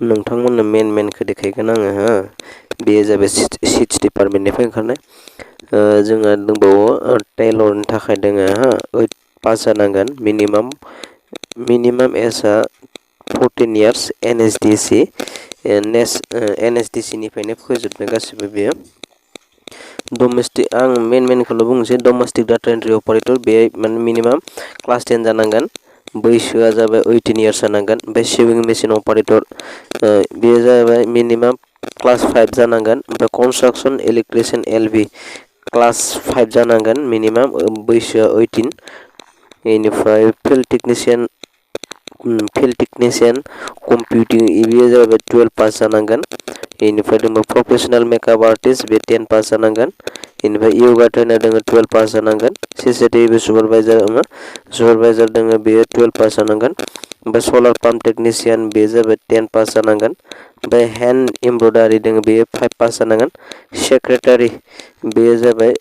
नोंथांमोननो मेनखौ देखायगोन आङो हो बेयो जाबाय सिट्स डिपार्टमेन्टनिफ्राय ओंखारनाय जोंहा दंबावो टेलरनि थाखाय दोङो हो 8 पास जानांगोन मिनिमाम एजआ 14 इयार्स एनएसडिसि एनएसडिसि निफ्रायनो फोजोबनाय गासिबो बेयो डमेस्टिक आं मेनखौल' बुंनोसै डमेस्टिक डाटा एन्ट्रि अपारेटर बे माने मिनिमाम क्लास 10 जानांगोन बैसोआ जाबाय 18 इयार्स जानांगोन ओमफ्राय सेविं मेसिन अपारेटर बेयो जाबाय मिनिमाम क्लास 5 जानांगोन ओमफ्राय कनस्ट्राक्सन इलेक्ट्रिशियान एलबि क्लास 5 जानांगोन मिनिमाम बैसोआ 18 बेनिफ्राय फिल्ड टेक्निशियान कम्पिउटिं बेयो जाबाय 12 पास जानांगोन बेनिफ्राय दङ प्रफेशनेल मेकआप आर्टिस्ट बे 10 पास जानांगोन बेनिफ्राय योगा ट्रेनार दङ 12 पास जानांगोन सीसीटीवी सुपारभाइजार दङ बेयो 12 पास जानांगोन ओमफ्राय सलार पाम्प टेक्निशियान बेयो जाबाय 10 पास जानांगोन ओमफ्राय हेन्ड एमब्रयडारि दङ बेयो 5 पास जानांगोन सेक्रेटारि बेयो जाबाय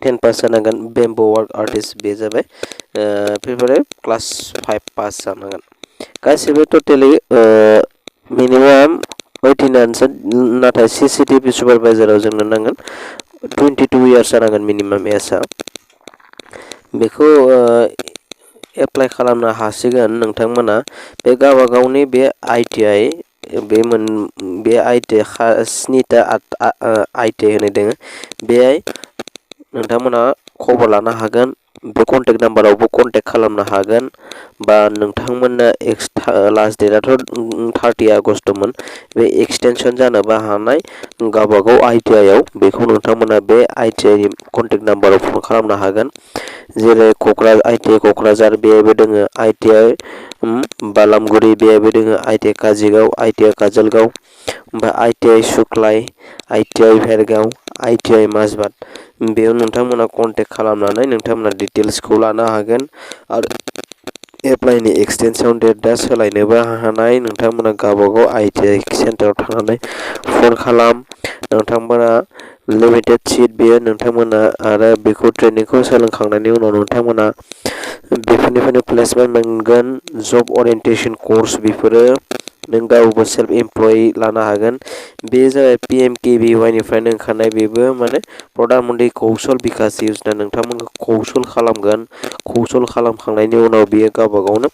10 पास जानांगोन बेम्बो वार्क आर्टिस्ट बेयो जाबाय बेफोरो क्लास 5 पास जानांगोन गासिबो टटेलि मिनिमाम 18 आनसो नाथाय सीसीटीवी सुपारभाइजाराव जोंनो नांगोन 22 इयार्स जानांगोन मिनिमाम एजआ बेखौ एप्लाइ खालामनो हासिगोन नोंथांमोना बे गावबा गावनि बे आईटीआई बे आईटीआई 7टा आईटीआई होनाय दोङो बेहाय नोंथांमोना खबर लानो हागोन बे कन्टेक्ट नाम्बारावबो कन्टेक्ट खालामनो हागोन बा नोंथांमोननो लास्ट डेटआथ' 30 आगस्टमोन बे एक्सटेनसन जानोबो हानाय गावबा गाव आईटीआई आव बेखौ नोंथांमोना बे आईटीआई नि कन्टेक्ट नाम्बाराव फन खालामनो हागोन जेरै आईटीआई कक्राझार बेहायबो दोङो आईटीआई बालामगुरि बेहायबो दोङो आईटीआई काजिगाव आईटीआई काजलगाव ओमफ्राय आईटीआई सुक्लाय आईटीआई भेरगाव आईटीआई माजबाद बेयाव नोंथांमोना कन्टेक्ट खालामनानै नोंथांमोना डिटेल्सखौ लानो हागोन आरो एप्लाइनि एक्सटेनसन डेटआ सोलायनोबो हानाय नोंथांमोना गावबागाव आईटीआई सेन्टाराव थांनानै फन खालाम नोंथांमोना लिमिटेड सिट बेयो नोंथांमोना आरो बेखौ ट्रेनिंखौ सोलोंखांनायनि उनाव नोंथांमोना बेफोरनिफ्रायनो प्लेसमेन्ट मोनगोन जब ओरिएन्टेसन कर्स बेफोरो नों गावबो सेल्फ एमप्लय लानो हागोन बे जाबाय पीएमकेवीवाई निफ्रायनो ओंखारनाय बेबो माने प्रधानमन्त्रि कौशल बिकास योजना नोंथांमोनखौ कौशल खालामगोन कौशल खालामखांनायनि उनाव बियो गावबा गावनो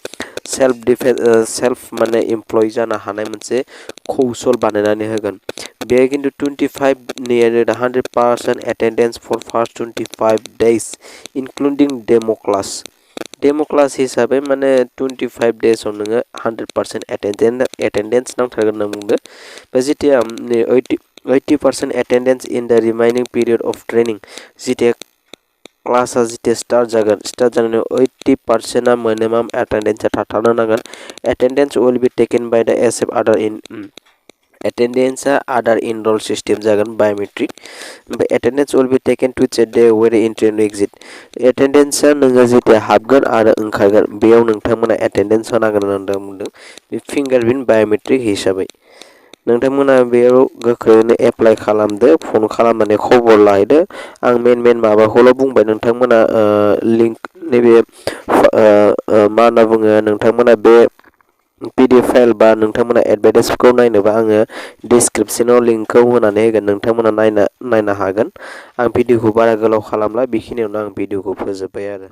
सेल्फ माने एमप्लय जानो हानाय मोनसे कौशल बानायनानै होगोन बेयो खिन्थु 25 near 100% attendance for first 25 days including demo class हिसाबै माने 25 days आव नोङो 100% एटेंडेंस नांथारगोन होनना बुंदो बा जेथिया 80% attendance in the remaining period of training जेथिया क्लासा जेथिया स्टार्ट जानानै 80% मिनिमाम एटेंडेंस थाथारनो नांगोन attendance will be taken by the SF attendance Aadhaar enrol system जागोन बायोमेट्रिक ओमफ्राय attendance will be taken to check the very entry and exit एटेंडेंसआ नोङो जेथिया हाबगोन आरो ओंखारगोन बेयाव नोंथांमोना एटेंडेंस होनांगोन होनना बुंदों बे फिंगारप्रिन्ट बायोमेट्रिक हिसाबै नोंथांमोना बेयाव गोख्रैनो एप्लाइ खालामदो फन खालामनानै खबर लाहैदो आं मेन माबाखौल' बुंबाय नोंथांमोना लिंक नैबे मा होनना बुङो नोंथांमोना बे पीडीएफ फाइल बा नोंथांमोना एडभार्टाइजखौ नायनोबा आङो डिसक्रिप्शनाव लिंकखौ होनानै होगोन नोंथांमोना नायनो हागोन आं भिडिअखौ बारा गोलाव खालामला बेखिनियावनो आं भिडिअखौ फोजोबबाय आरो